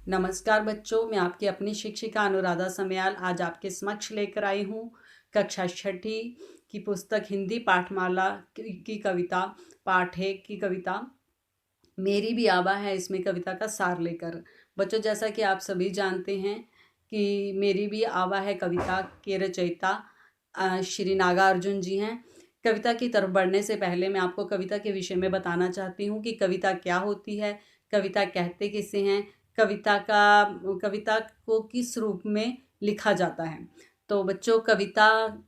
नमस्कार बच्चों, मैं आपकी अपनी शिक्षिका अनुराधा समयाल आज आपके समक्ष लेकर आई हूँ कक्षा छठी की पुस्तक हिंदी पाठमाला की कविता पाठ 1 की कविता मेरी भी आबा है इसमें कविता का सार लेकर। बच्चों, जैसा कि आप सभी जानते हैं कि मेरी भी आबा है कविता के रचयिता श्री नागार्जुन जी हैं। कविता की तरफ बढ़ने से पहले मैं आपको कविता के विषय में बताना चाहती हूँ कि कविता क्या होती है, कविता कहते किसे हैं, कविता को किस रूप में लिखा जाता है। तो बच्चों, कविता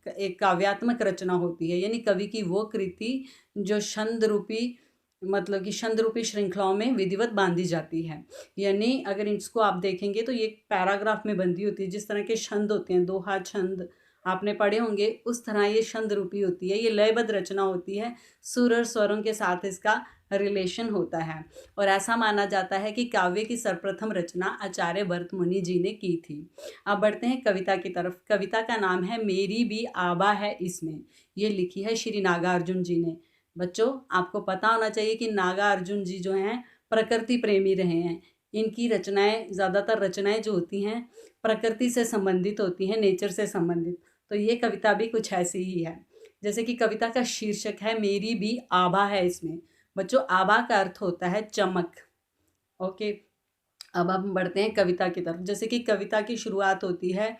एक काव्यात्मक रचना होती है, यानी कवि की वो कृति जो छंद रूपी मतलब कि छंद रूपी श्रृंखलाओं में विधिवत बांधी जाती है। यानी अगर इसको आप देखेंगे तो ये पैराग्राफ में बंधी होती है। जिस तरह के छंद होते हैं, दोहा छंद आपने पढ़े होंगे, उस तरह ये छंद रूपी होती है। ये लयबद्ध रचना होती है, सुर और स्वरों के साथ इसका रिलेशन होता है। और ऐसा माना जाता है कि काव्य की सर्वप्रथम रचना आचार्य भरत मुनि जी ने की थी। अब बढ़ते हैं कविता की तरफ। कविता का नाम है मेरी भी आबा है इसमें। ये लिखी है श्री नागार्जुन जी ने। बच्चों, आपको पता होना चाहिए कि नागार्जुन जी जो हैं प्रकृति प्रेमी रहे हैं। इनकी रचनाएं, ज़्यादातर रचनाएं जो होती हैं प्रकृति से संबंधित होती हैं, नेचर से संबंधित। तो ये कविता भी कुछ ऐसी ही है। जैसे कि कविता का शीर्षक है मेरी भी आभा है इसमें। बच्चों, आभा का अर्थ होता है चमक। ओके, अब हम बढ़ते हैं कविता की तरफ। जैसे कि कविता की शुरुआत होती है,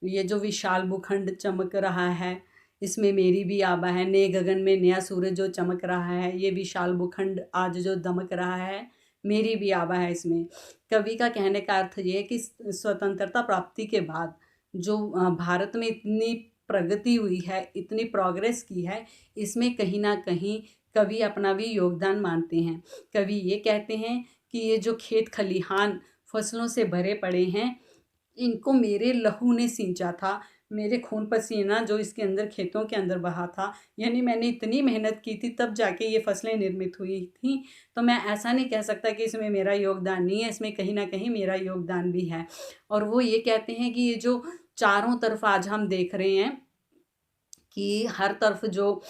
ये जो विशाल भूखंड चमक रहा है इसमें मेरी भी आबा है। नए गगन में नया सूरज जो चमक रहा है, ये विशाल भूखंड आज जो दमक रहा है, मेरी भी आबा है इसमें। कवि का कहने का अर्थ ये है कि स्वतंत्रता प्राप्ति के बाद जो भारत में इतनी प्रगति हुई है, इतनी प्रोग्रेस की है, इसमें कहीं ना कहीं कवि अपना भी योगदान मानते हैं। कवि ये कहते हैं कि ये जो खेत खलिहान फसलों से भरे पड़े हैं, इनको मेरे लहू ने सींचा था, मेरे खून पसीना जो इसके अंदर खेतों के अंदर बहा था, यानी मैंने इतनी मेहनत की थी तब जाके ये फसलें निर्मित हुई थी। तो मैं ऐसा नहीं कह सकता कि इसमें मेरा योगदान नहीं है, इसमें कहीं ना कहीं मेरा योगदान भी है। और वो ये कहते हैं कि ये जो चारों तरफ आज हम देख रहे हैं कि हर तरफ जो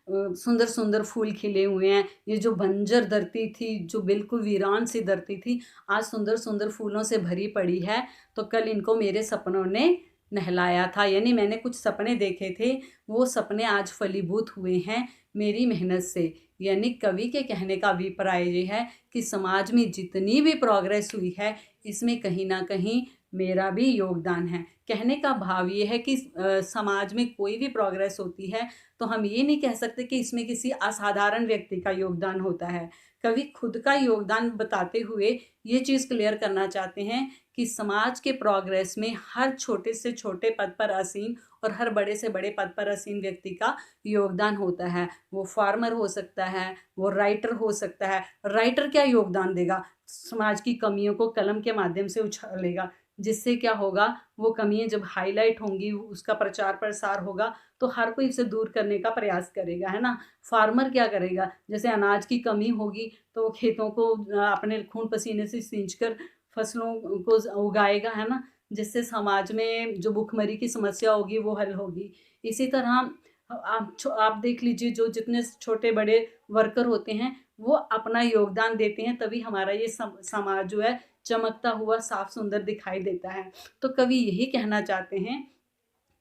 सुंदर सुंदर फूल खिले हुए हैं, ये जो बंजर धरती थी, जो बिल्कुल वीरान सी धरती थी, आज सुंदर सुंदर फूलों से भरी पड़ी है। तो कल इनको मेरे सपनों ने नहलाया था, यानी मैंने कुछ सपने देखे थे, वो सपने आज फलीभूत हुए हैं मेरी मेहनत से। यानी कवि के कहने का अभिप्राय ये है कि समाज में जितनी भी प्रोग्रेस हुई है, इसमें कहीं ना कहीं मेरा भी योगदान है। कहने का भाव ये है कि समाज में कोई भी प्रोग्रेस होती है तो हम ये नहीं कह सकते कि इसमें किसी असाधारण व्यक्ति का योगदान होता है। कवि खुद का योगदान बताते हुए ये चीज़ क्लियर करना चाहते हैं कि समाज के प्रोग्रेस में हर छोटे से छोटे पद पर आसीन और हर बड़े से बड़े पद पर आसीन व्यक्ति का योगदान होता है। वो फार्मर हो सकता है, वो राइटर हो सकता है। राइटर क्या योगदान देगा? समाज की कमियों को कलम के माध्यम से उछालेगा, जिससे क्या होगा, वो कमियां जब हाईलाइट होंगी, उसका प्रचार प्रसार होगा, तो हर कोई इसे दूर करने का प्रयास करेगा, है ना। फार्मर क्या करेगा? जैसे अनाज की कमी होगी तो वो खेतों को अपने खून पसीने से सींचकर फसलों को उगाएगा, है ना, जिससे समाज में जो भूखमरी की समस्या होगी वो हल होगी। इसी तरह आप देख लीजिए, जो जितने छोटे बड़े वर्कर होते हैं वो अपना योगदान देते हैं, तभी हमारा ये समाज जो है चमकता हुआ साफ सुंदर दिखाई देता है। तो कवि यही कहना चाहते हैं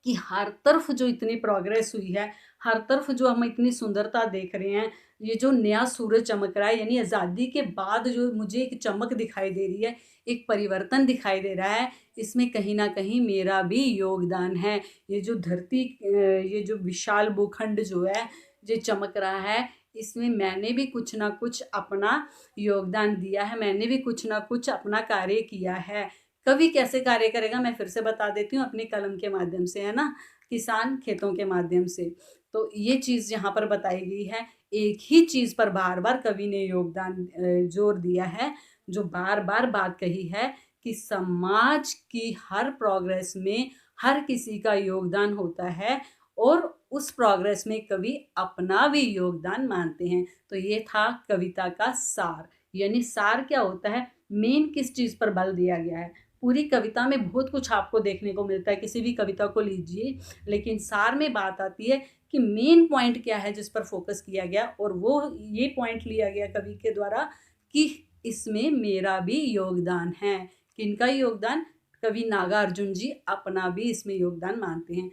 कि हर तरफ जो इतनी प्रोग्रेस हुई है, हर तरफ जो हम इतनी सुंदरता देख रहे हैं, ये जो नया सूरज चमक रहा है, यानी आज़ादी के बाद जो मुझे एक चमक दिखाई दे रही है, एक परिवर्तन दिखाई दे रहा है, इसमें कहीं ना कहीं मेरा भी योगदान है। ये जो धरती, ये जो विशाल भूखंड जो है ये चमक रहा है, इसमें मैंने भी कुछ ना कुछ अपना योगदान दिया है, मैंने भी कुछ ना कुछ अपना कार्य किया है। कवि कैसे कार्य करेगा, मैं फिर से बता देती हूँ, अपनी कलम के माध्यम से, है ना, किसान खेतों के माध्यम से। तो ये चीज़ यहाँ पर बताई गई है। एक ही चीज़ पर बार बार कवि ने योगदान जोर दिया है, जो बार बार बात कही है कि समाज की हर प्रोग्रेस में हर किसी का योगदान होता है और उस प्रोग्रेस में कवि अपना भी योगदान मानते हैं। तो ये था कविता का सार। यानी सार क्या होता है, मेन किस चीज़ पर बल दिया गया है। पूरी कविता में बहुत कुछ आपको देखने को मिलता है, किसी भी कविता को लीजिए, लेकिन सार में बात आती है कि मेन पॉइंट क्या है जिस पर फोकस किया गया, और वो ये पॉइंट लिया गया कवि के द्वारा कि इसमें मेरा भी योगदान है। किनका योगदान? कवि नागार्जुन जी अपना भी इसमें योगदान मानते हैं।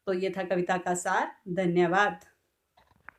तो ये था कविता का सार। धन्यवाद।